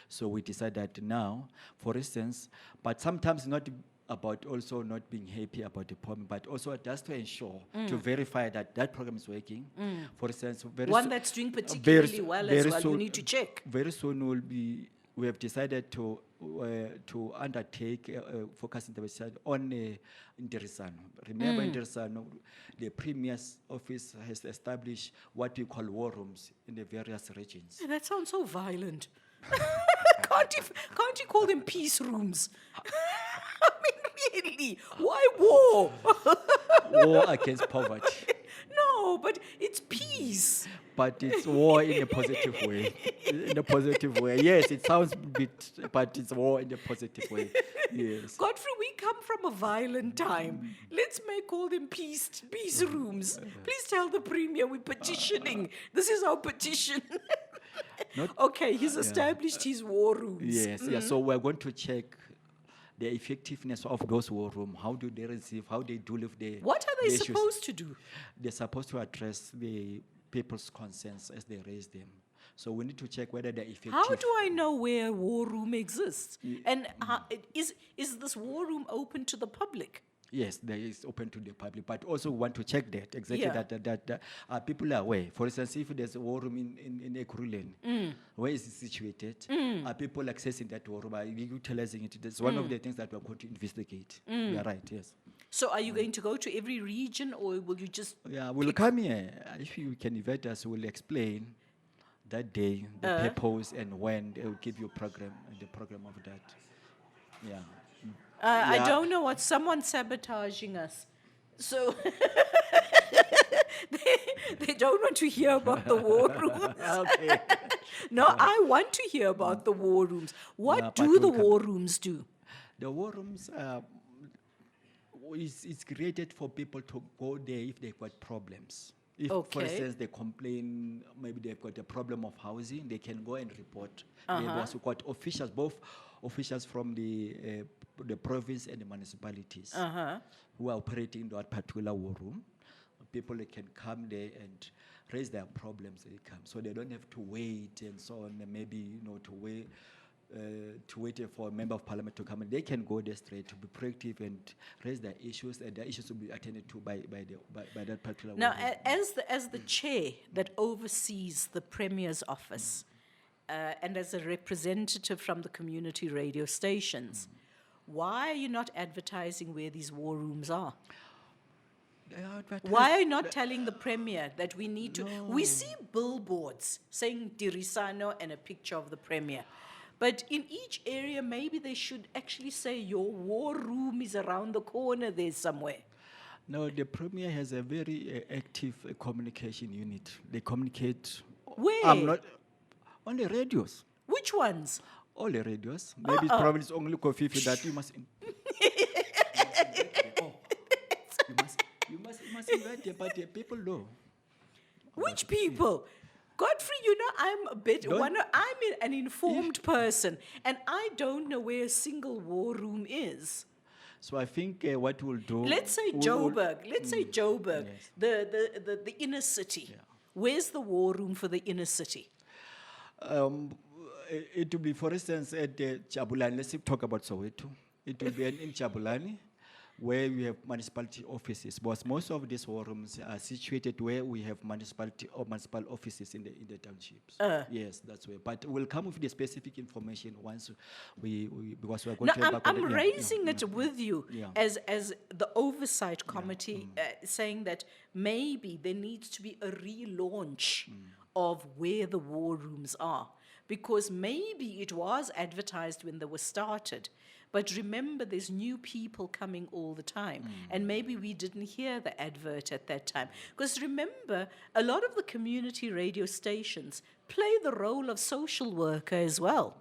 so we decide that now, for instance, but sometimes not about also not being happy about the program, but also just to ensure, to verify that that program is working. For instance, One that's doing particularly well as well, you need to check. Very soon we have decided to undertake focus intervention on Nterisano. Remember, Nterisano, the Premier's office has established what we call war rooms in the various regions. That sounds so violent. Can't you call them peace rooms? I mean, really, why war? War against poverty. No, but it's peace. But it's war in a positive way. In a positive way. Yes, it sounds a bit, but it's war in a positive way. Yes. Godfrey, we come from a violent time. Let's call them peace rooms. Please tell the Premier we're petitioning. This is our petition. Okay, he's established his war rooms. Yes, so we're going to check the effectiveness of those war rooms. How do they receive, how they deal with the What are they the issues. supposed to do? They're supposed to address the people's concerns as they raise them. So we need to check whether they're effective. How do I know where a war room exists? And is this war room open to the public? Yes, there is open to the public, but also want to check that exactly Yeah. that people are aware. For instance, if there's a war room in Ekurhuleni, where is it situated? Are people accessing that war room? Are you utilizing it? That's one of the things that we're going to investigate. You are right, yes. So are you going to go to every region, or will you just... Yeah, we'll come here. If you can invite us, we'll explain that day, the purpose, and when they will give you a program, the program of that. Yeah. I Yeah. don't know what, someone's sabotaging us. So they don't want to hear about the war rooms. Okay. No, I want to hear about the war rooms. What Yeah, do but the we'll come. war rooms do? The war rooms is created for people to go there if they've got problems. If, for Okay. instance, they complain, maybe they've got a problem of housing, they can go and report. They've also got officials, both officials from the province and the municipalities who are operating in that particular war room. People they can come there and raise their problems. They come, so they don't have to wait and so on. And maybe to wait for a member of parliament to come, and they can go there straight to be proactive and raise their issues, and their issues will be attended to by that particular. Now, war room. as the chair that oversees the Premier's office, and as a representative from the community radio stations, why are you not advertising where these war rooms are? They are advertised- Why are you not telling the Premier that we need to... We see billboards saying Dirisano and a picture of the Premier. But in each area, maybe they should actually say your war room is around the corner there somewhere. No, the Premier has a very active communication unit. They communicate. Where? I'm not on the radios. Which ones? All the radios. Maybe it's probably it's only Kofifi that you must. You must invite them, but the people know. Which people? Godfrey, you know, I'm a bit, an informed person, and I don't know where a single war room is. So I think what we'll do. Let's say Joburg. Let's say Joburg, Yes. the inner city. Where's the war room for the inner city? It will be, for instance, at Chabulani. Let's talk about Soweto. It will be in Chabulani, where we have municipality offices. But most of these war rooms are situated where we have municipality or municipal offices in the townships. Yes, that's where. But we'll come with the specific information once we because we're going No, to embark on I'm it. Yeah, raising it with you Yeah. as the oversight committee, saying that maybe there needs to be a relaunch of where the war rooms are, because maybe it was advertised when they were started. But remember, there's new people coming all the time. And maybe we didn't hear the advert at that time. Because remember, a lot of the community radio stations play the role of social worker as well.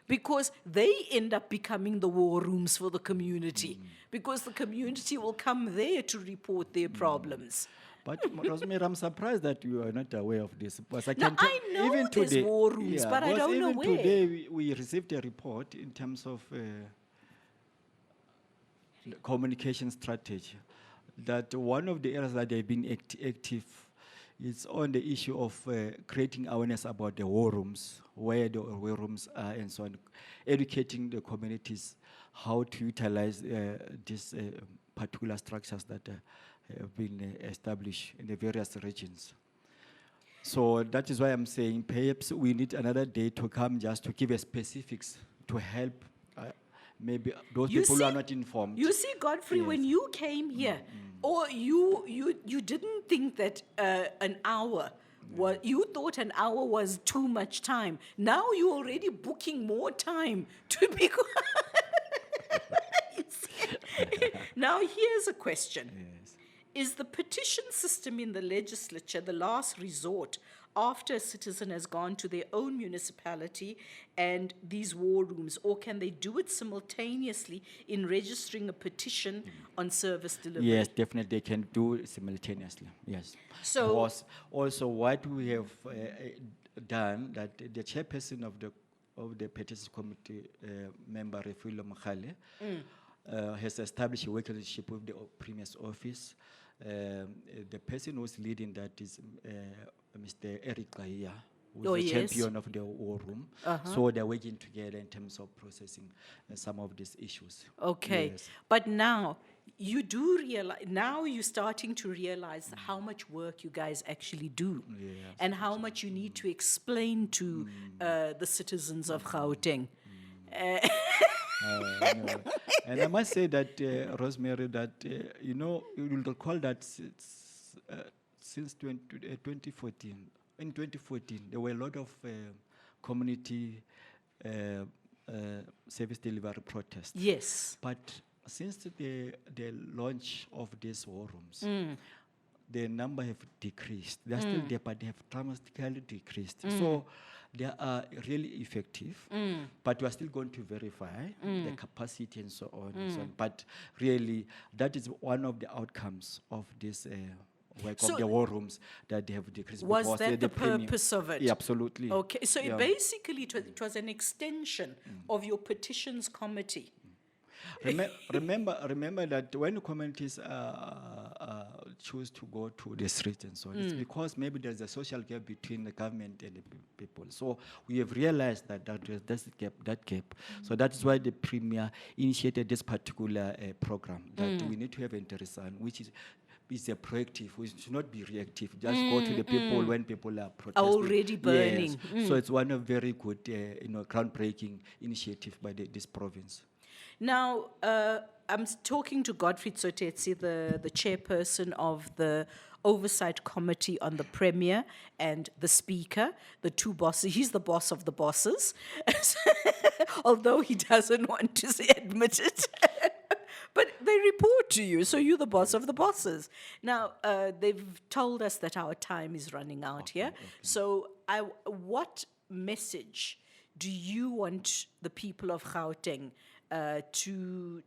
Because they end up becoming the war rooms for the community. Because the community will come there to report their problems. But Rosemary, I'm surprised that you are not aware of this. Because No, I know even there's today, war rooms, but I because don't know even where. today we received a report in terms of the communication strategy that one of the areas that they've been active is on the issue of creating awareness about the war rooms, where the war rooms are and so on, educating the communities how to utilize these particular structures that have been established in the various regions. So that is why I'm saying perhaps we need another day to come just to give a specifics to help maybe those people who are not informed. You see, Godfrey, Yes. when you came here, or you didn't think that an hour, you thought an hour was too much time. Now you're already booking more time to be... You see? Now here's a question. Yes. Is the petition system in the legislature the last resort after a citizen has gone to their own municipality and these war rooms, or can they do it simultaneously in registering a petition on service delivery? Yes, definitely they can do it simultaneously. Yes. So- Because also what we have done, that the chairperson of the petitions committee, member Refilo Makhale, has established a working relationship with the Premier's office. The person who's leading that is Mr. Eric Kaya. who's Oh, the yes. champion of the war room. So they're working together in terms of processing some of these issues. Okay. Yes. But now you do realize, now you're starting to realize how much work you guys actually do Yes, and how much you need to explain to the citizens of Gauteng. No. And I must say that, Rosemary, that, you will recall that since 2014, in 2014, there were a lot of community uh, uh, service delivery protests. Yes. But since the launch of these war rooms, the number have decreased. They're still there, but they have dramatically decreased. So they are really effective, but we are still going to verify the capacity and so on and so on. But really, that is one of the outcomes of this work So of the war rooms, that they have decreased. Was because that the premium- purpose of it? Yeah, absolutely. Okay, so Yeah. basically it was an extension of your petitions committee. Remember that when communities choose to go to the streets and so on, it's because maybe there's a social gap between the government and the people. So we have realized that there's that gap. So that is why the Premier initiated this particular program, that we need to have interesting, which is a proactive. We should not be reactive. Just go to the people when people are protesting. Already burning. Yes. So it's one of very good, groundbreaking initiative by this province. Now, I'm talking to Godfrey Tsotetsi, the chairperson of the Oversight Committee on the Premier and the Speaker, the two bosses. He's the boss of the bosses, although he doesn't want to admit it. But they report to you, so you're the boss of the bosses. Now, they've told us that our time is running out here. So what message do you want the people of Gauteng to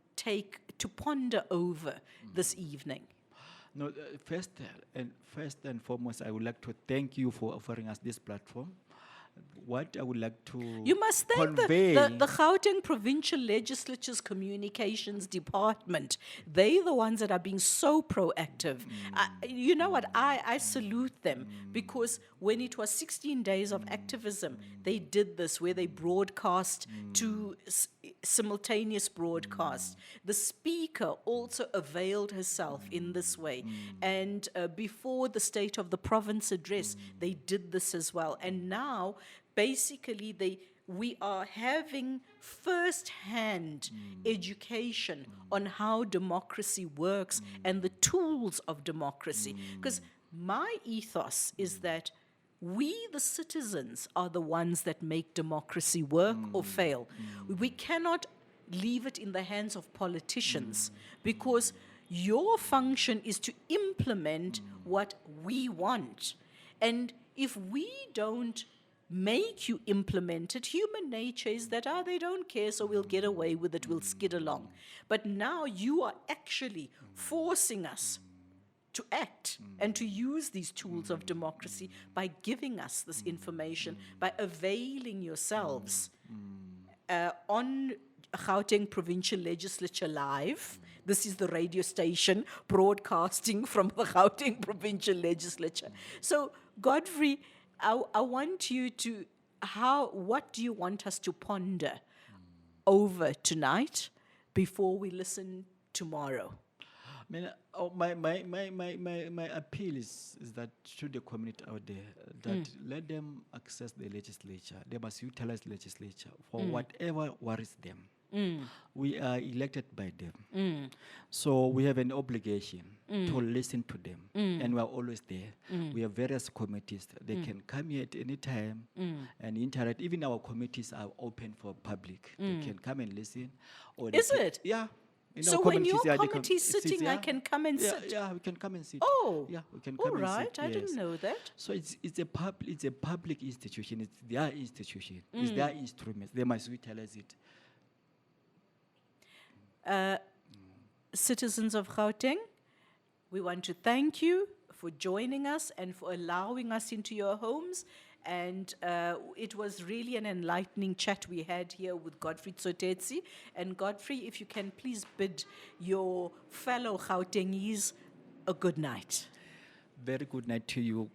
ponder over this evening? No, first and foremost, I would like to thank you for offering us this platform. What I would like to You must thank convey, the Gauteng Provincial Legislature's Communications Department. They're the ones that are being so proactive. You know what? I salute them, because when it was 16 days of activism, they did this, where they broadcast to simultaneous broadcast. The Speaker also availed herself in this way. And before the State of the Province address, they did this as well. And now, basically, we are having first-hand education on how democracy works and the tools of democracy. Because my ethos is that we, the citizens, are the ones that make democracy work or fail. We cannot leave it in the hands of politicians, because your function is to implement what we want. And if we don't make you implement it, human nature is that they don't care, so we'll get away with it, we'll skid along. But now you are actually forcing us to act and to use these tools of democracy by giving us this information, by availing yourselves on Gauteng Provincial Legislature Live. This is the radio station broadcasting from the Gauteng Provincial Legislature. So, Godfrey, I want you to, what do you want us to ponder over tonight before we listen tomorrow? I mean, my appeal is that to the community out there, that let them access the legislature. They must utilize legislature for whatever worries them. We are elected by them. So we have an obligation to listen to them. And we are always there. We have various committees. They can come here at any time and interact. Even our committees are open for public. They can come and listen. Or Is it? Yeah. So when your committee is sitting, I can come and sit? Yeah, we can come and sit. Oh, yeah, we can come all and right. sit. I didn't know that. So it's a public institution. It's their institution. It's their instruments. They must utilize it. Citizens of Gauteng, we want to thank you for joining us and for allowing us into your homes. And it was really an enlightening chat we had here with Godfrey Tsotetsi. And Godfrey, if you can please bid your fellow Gautengese a good night. Very good night to you,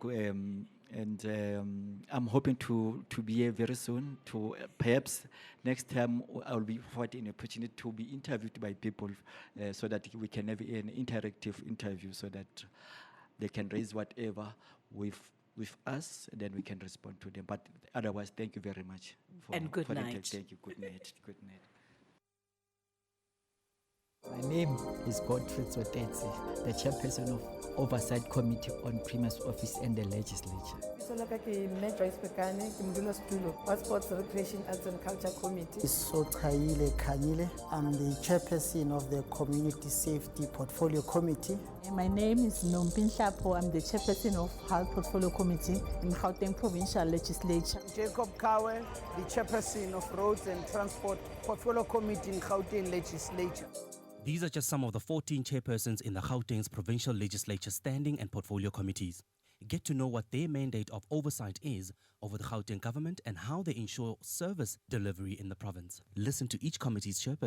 And I'm hoping to be here very soon. To perhaps next time I'll be afforded an opportunity to be interviewed by people, so that we can have an interactive interview, so that they can raise whatever with us, and then we can respond to them. But otherwise, thank you very much. And good the night. Thank you. Good night. Good night. My name is Godfrey Zotetsi, the Chairperson of Oversight Committee on Premier's Office and the Legislature. Solaka ke mme Joyce Bekane ke modulasetulo wa Sports, Recreation, Arts and Culture Committee. So Khanyile, I'm the Chairperson of the Community Safety Portfolio Committee. My name is Nompin Hlapo. I'm the Chairperson of Health Portfolio Committee in Gauteng Provincial Legislature. Jacob Kawe, the Chairperson of Roads and Transport Portfolio Committee in Gauteng Legislature. These are just some of the 14 chairpersons in the Gauteng's provincial legislature standing and portfolio committees. Get to know what their mandate of oversight is over the Gauteng government and how they ensure service delivery in the province. Listen to each committee's chairperson